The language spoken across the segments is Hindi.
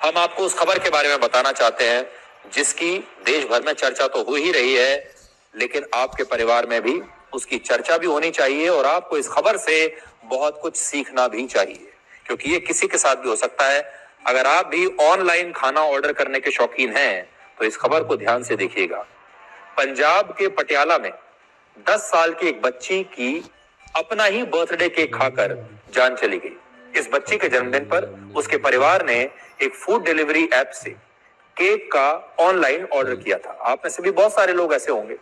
हम आपको उस खबर के बारे में बताना चाहते हैं जिसकी देश भर में चर्चा तो हो ही रही है, लेकिन आपके परिवार में भी उसकी चर्चा भी होनी चाहिए और आपको इस खबर से बहुत कुछ सीखना भी चाहिए, क्योंकि ये किसी के साथ भी हो सकता है। अगर आप भी ऑनलाइन खाना ऑर्डर करने के शौकीन हैं तो इस खबर को ध्यान से देखिएगा। पंजाब के पटियाला में 10 साल की एक बच्ची की अपना ही बर्थडे केक खाकर जान चली गई। इस बच्ची के जन्मदिन पर उसके परिवार ने एक फूड डिलीवरी ऐप से केक का ऑनलाइन ऑर्डर किया था। आप में से भी बहुत सारे लोग ऐसे होंगे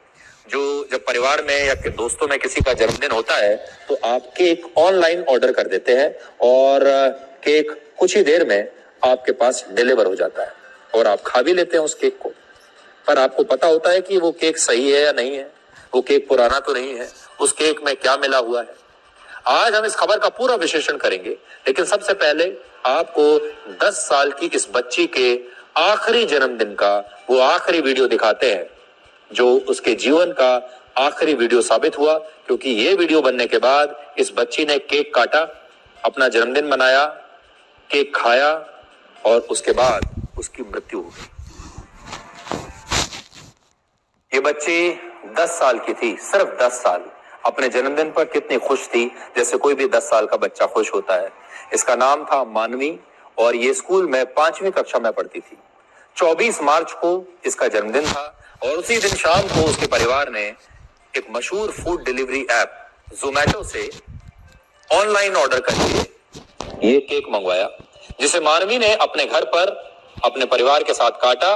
जो जब परिवार में या दोस्तों में किसी का जन्मदिन होता है तो आप केक ऑनलाइन ऑर्डर कर देते हैं और केक कुछ ही देर में आपके पास डिलीवर हो जाता है और आप खा भी लेते हैं उस केक को। पर आपको पता होता है कि वो केक सही है या नहीं है, वो केक पुराना तो नहीं है, उस केक में क्या मिला हुआ है। आज हम इस खबर का पूरा विश्लेषण करेंगे, लेकिन सबसे पहले आपको 10 साल की इस बच्ची के आखिरी जन्मदिन का वो आखिरी वीडियो दिखाते हैं जो उसके जीवन का आखिरी वीडियो साबित हुआ, क्योंकि ये वीडियो बनने के बाद इस बच्ची ने केक काटा, अपना जन्मदिन मनाया, केक खाया और उसके बाद उसकी मृत्यु हो गई। ये बच्ची 10 साल की थी, सिर्फ 10 साल। अपने जन्मदिन पर कितनी खुश थी, जैसे कोई भी 10 साल का बच्चा खुश होता है। इसका नाम था मानवी और ये स्कूल में 5वीं कक्षा में पढ़ती थी। 24 मार्च को इसका जन्मदिन था और उसी दिन शाम को उसके परिवार ने एक मशहूर फूड डिलीवरी ऐप जोमैटो से ऑनलाइन ऑर्डर करके ये केक मंगवाया, जिसे मानवी ने अपने घर पर अपने परिवार के साथ काटा।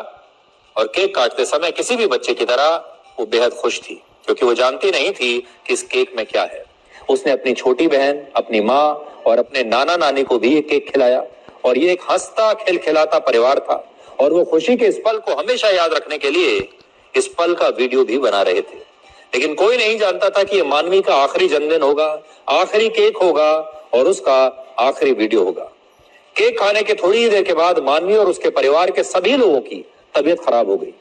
और केक काटते समय किसी भी बच्चे की तरह वो बेहद खुश थी, क्योंकि वो जानती नहीं थी कि इस केक में क्या है। उसने अपनी छोटी बहन, अपनी माँ और अपने नाना नानी को भी ये केक खिलाया और ये एक हंसता खिलखिलाता परिवार था और वो खुशी के इस पल को हमेशा याद रखने के लिए इस पल का वीडियो भी बना रहे थे। लेकिन कोई नहीं जानता था कि ये मानवी का आखिरी जन्मदिन होगा, आखिरी केक होगा और उसका आखिरी वीडियो होगा। केक खाने के थोड़ी ही देर के बाद मानवी और उसके परिवार के सभी लोगों की तबीयत खराब हो गई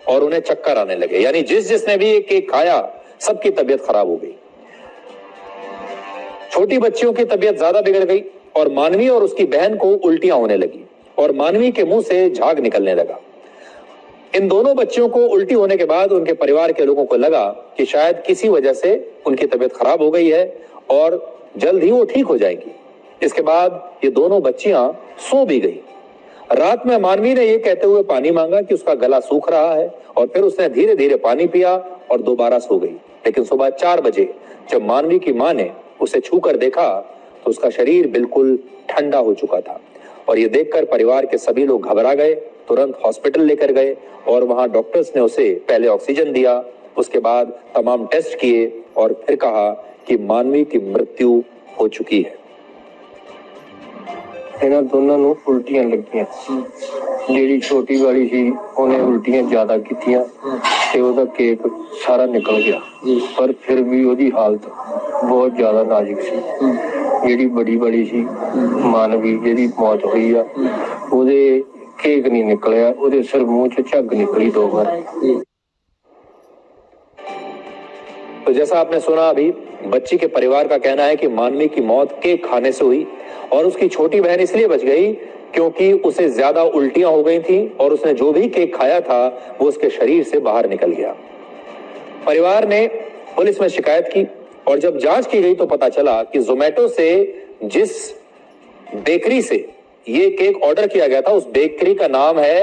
और उन्हें चक्कर आने लगे। यानी जिसने भी ये केक खाया सबकी तबीयत खराब हो गई। छोटी बच्चियों की तबीयत ज्यादा बिगड़ गई और मानवी और उसकी बहन को उल्टियां होने लगी और मानवी के मुंह से झाग निकलने लगा। इन दोनों बच्चियों को उल्टी होने के बाद उनके परिवार के लोगों को लगा कि शायद किसी वजह से उनकी तबीयत खराब हो गई है और जल्द ही वो ठीक हो जाएंगी। इसके बाद ये दोनों बच्चियां सो भी गई। रात में मानवी ने ये कहते हुए पानी मांगा कि उसका गला सूख रहा है और फिर उसने धीरे धीरे पानी पिया और दोबारा सो गई। लेकिन सुबह 4 बजे जब मानवी की मां ने उसे छूकर देखा तो उसका शरीर बिल्कुल ठंडा हो चुका था और ये देखकर परिवार के सभी लोग घबरा गए, तुरंत हॉस्पिटल लेकर गए और वहां डॉक्टर्स ने उसे पहले ऑक्सीजन दिया, उसके बाद तमाम टेस्ट किए और फिर कहा कि मानवी की मृत्यु हो चुकी है। ਇਹਨਾਂ ਦੋਨਾਂ ਨੂੰ ਉਲਟੀਆਂ ਲੱਗੀਆਂ। ਜਿਹੜੀ ਛੋਟੀ ਵਾਲੀ ਸੀ ਉਹਨੇ ਉਲਟੀਆਂ ਜ਼ਿਆਦਾ ਕੀਤੀਆਂ ਤੇ ਉਹਦਾ ਕੇਕ ਸਾਰਾ ਨਿਕਲ ਗਿਆ, ਪਰ ਫਿਰ ਵੀ ਉਹਦੀ ਹਾਲਤ ਬਹੁਤ ਜ਼ਿਆਦਾ ਨਾਜ਼ੁਕ ਸੀ। ਜਿਹੜੀ ਬੜੀ ਵਾਲੀ ਸੀ ਮਾਨਵੀ, ਜਿਹਦੀ ਮੌਤ ਹੋਈ ਆ, ਉਹਦੇ केक नहीं निकलिया, ਉਹਦੇ ਸਿਰ ਮੂੰਹ ਚ ਝੱਗ निकली 2 बार। तो जैसा आपने सुना अभी, बच्ची के परिवार का कहना है कि मानवी की मौत केक खाने से हुई और उसकी छोटी बहन इसलिए बच गई क्योंकि उसे ज्यादा उल्टियां हो गई थी और उसने जो भी केक खाया था वो उसके शरीर से बाहर निकल गया। परिवार ने पुलिस में शिकायत की और जब जांच की गई तो पता चला कि जोमैटो से जिस बेकरी से ये केक ऑर्डर किया गया था उस बेकरी का नाम है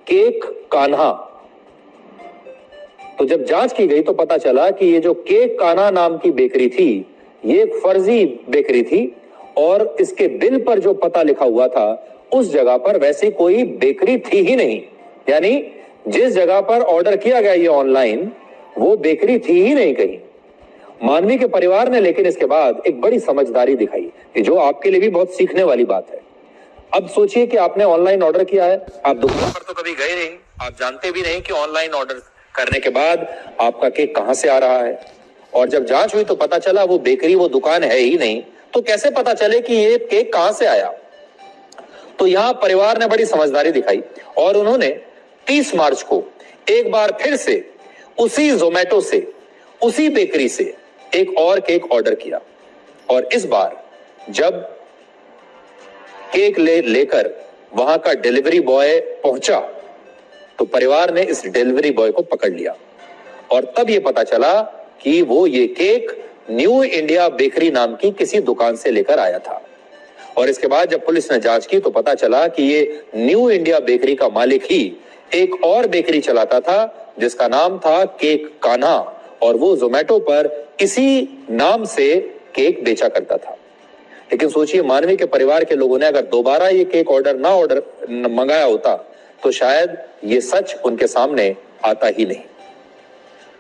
केक कान्हा। तो जब जांच की गई तो पता चला कि ये जो केक कान्हा नाम की बेकरी थी ये एक फर्जी बेकरी थी और इसके बिल पर जो पता लिखा हुआ था उस जगह पर वैसी कोई बेकरी थी ही नहीं। यानी जिस जगह पर ऑर्डर किया गया ये ऑनलाइन वो बेकरी थी ही नहीं कहीं। मानवी के परिवार ने लेकिन इसके बाद एक बड़ी समझदारी दिखाई कि जो आपके लिए भी बहुत सीखने वाली बात है। अब सोचिए कि आपने ऑनलाइन ऑर्डर किया है, आप दुकान पर तो कभी गए नहीं, आप जानते भी नहीं कि ऑनलाइन ऑर्डर करने के बाद आपका केक कहां से आ रहा है और जब जांच हुई तो पता चला वो बेकरी, वो दुकान है ही नहीं, तो कैसे पता चले कि ये केक कहां से आया। तो यहां परिवार ने बड़ी समझदारी दिखाई और उन्होंने 30 मार्च को एक बार फिर से उसी जोमैटो से, उसी बेकरी से एक और केक ऑर्डर किया और इस बार जब केक लेकर वहां का डिलीवरी बॉय पहुंचा तो परिवार ने इस डिलीवरी बॉय को पकड़ लिया और तब यह पता चला कि वो ये केक न्यू इंडिया बेकरी नाम की किसी दुकान से लेकर आया था। और इसके बाद जब पुलिस ने जांच की तो पता चला कि ये न्यू इंडिया बेकरी का मालिक ही एक और बेकरी चलाता था जिसका नाम था केक कान्हा, और वो जोमेटो पर इसी नाम से केक बेचा करता था। लेकिन सोचिए, मानवी के परिवार के लोगों ने अगर दोबारा ये केक ऑर्डर मंगाया होता तो शायद ये सच उनके सामने आता ही नहीं।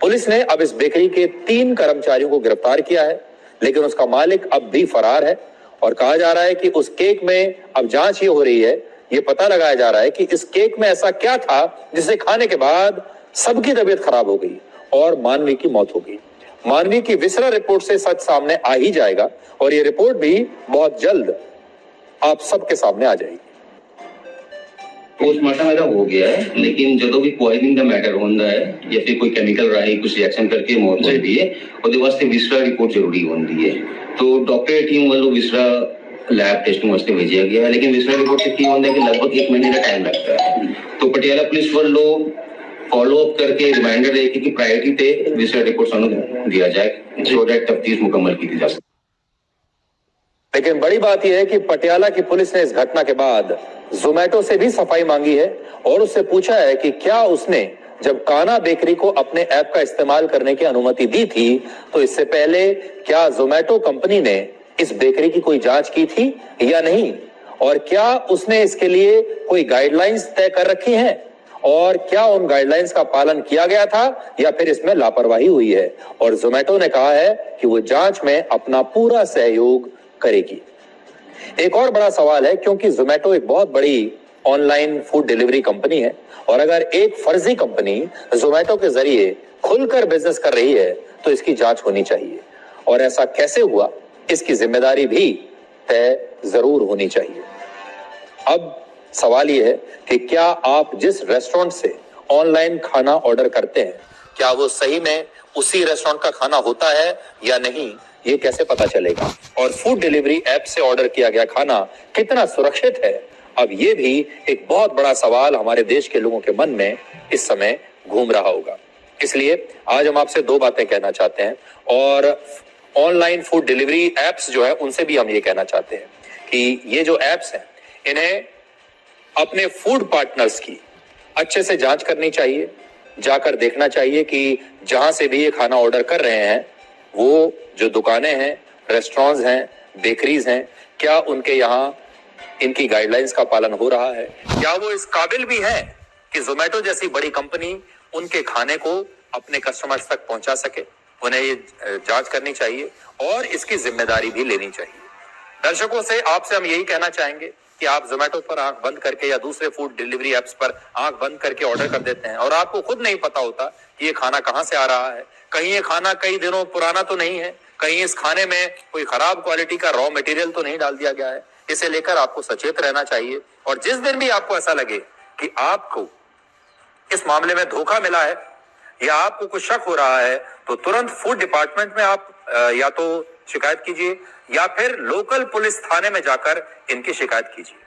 पुलिस ने अब इस बेकरी के 3 कर्मचारियों को गिरफ्तार किया है, लेकिन उसका मालिक अब भी फरार है और कहा जा रहा है कि उस केक में अब जांच ये हो रही है, ये पता लगाया जा रहा है कि इस केक में ऐसा क्या था जिसे खाने के बाद सबकी तबीयत खराब हो गई और मानवी की मौत हो गई। मानवी की विसरा रिपोर्ट से सच सामने आ ही जाएगा और ये रिपोर्ट भी बहुत जल्द आप सबके सामने आ जाएगी। पोस्टमार्टम मेरा हो गया है, लेकिन जो भी पॉइजनिंग का मैटर होता है या फिर कोई केमिकल राही कुछ रिएक्शन करके मौत होती है, ਉਹਦੇ ਵਾਸਤੇ ਵਿਸਰਾ ਰਿਪੋर्ट जरूरी होती है। तो डॉक्टर टीम वालों विसरा लैब टेस्टिंग वास्ते भेजा गया है, लेकिन विसरा रिपोर्ट से क्या होता है कि लगभग 1 महीने का टाइम लगता है। तो पटियाला पुलिस वालों फॉलो अप करके रिमाइंडर दे कि प्रायोरिटी पे विसरा रिपोर्ट सानू दिया जाए सो दैट तफ्तीश मुकम्मल की जा सके। लेकिन बड़ी बात यह है कि पटियाला की पुलिस ने इस घटना के बाद जोमेटो से भी सफाई मांगी है और उससे पूछा है कि क्या उसने जब कान्हा बेकरी को अपने ऐप का इस्तेमाल करने की अनुमति दी थी तो इससे पहले क्या जोमेटो कंपनी ने इस बेकरी की कोई जांच की थी या नहीं, और क्या उसने इसके लिए कोई गाइडलाइंस तय कर रखी हैं और क्या उन गाइडलाइंस का पालन किया गया था या फिर इसमें लापरवाही हुई है। और जोमेटो ने कहा है कि वो जांच में अपना पूरा सहयोग करेगी। एक और बड़ा सवाल है, क्योंकि जोमेटो एक बहुत बड़ी ऑनलाइन फूड डिलीवरी कंपनी है और अगर एक फर्जी कंपनी जोमेटो के जरिए खुलकर बिजनेस कर रही है तो इसकी जांच होनी चाहिए और ऐसा कैसे हुआ इसकी जिम्मेदारी भी तय जरूर होनी चाहिए। अब सवाल यह है कि क्या आप जिस रेस्टोरेंट से ऑनलाइन खाना ऑर्डर करते हैं क्या वो सही में उसी रेस्टोरेंट का खाना होता है या नहीं, ये कैसे पता चलेगा, और फूड डिलीवरी ऐप से ऑर्डर किया गया खाना कितना सुरक्षित है, अब ये भी एक बहुत बड़ा सवाल हमारे देश के लोगों के मन में इस समय घूम रहा होगा। इसलिए आज हम आपसे 2 बातें कहना चाहते हैं और ऑनलाइन फूड डिलीवरी एप्स जो है उनसे भी हम ये कहना चाहते हैं कि ये जो एप्स हैं इन्हें अपने फूड पार्टनर्स की अच्छे से जांच करनी चाहिए, जाकर देखना चाहिए कि जहां से भी ये खाना ऑर्डर कर रहे हैं वो जो दुकानें हैं, रेस्टोरेंट्स हैं, बेकरीज हैं, क्या उनके यहाँ इनकी गाइडलाइंस का पालन हो रहा है, क्या वो इस काबिल भी है कि जोमेटो जैसी बड़ी कंपनी उनके खाने को अपने कस्टमर्स तक पहुंचा सके। उन्हें ये जांच करनी चाहिए और इसकी जिम्मेदारी भी लेनी चाहिए। दर्शकों से आपसे हम यही कहना चाहेंगे कि आप जोमेटो पर आंख बंद करके या दूसरे फूड डिलीवरी एप्स पर आंख बंद करके ऑर्डर कर देते हैं और आपको खुद नहीं पता होता कि ये खाना कहां से आ रहा है, कहीं ये खाना कई दिनों पुराना तो नहीं है, कहीं इस खाने में कोई खराब क्वालिटी का रॉ मटेरियल तो नहीं डाल दिया गया है। इसे लेकर आपको सचेत रहना चाहिए और जिस दिन भी आपको ऐसा लगे कि आपको इस मामले में धोखा मिला है या आपको कुछ शक हो रहा है तो तुरंत फूड डिपार्टमेंट में आप या तो शिकायत कीजिए या फिर लोकल पुलिस थाने में जाकर इनकी शिकायत कीजिए।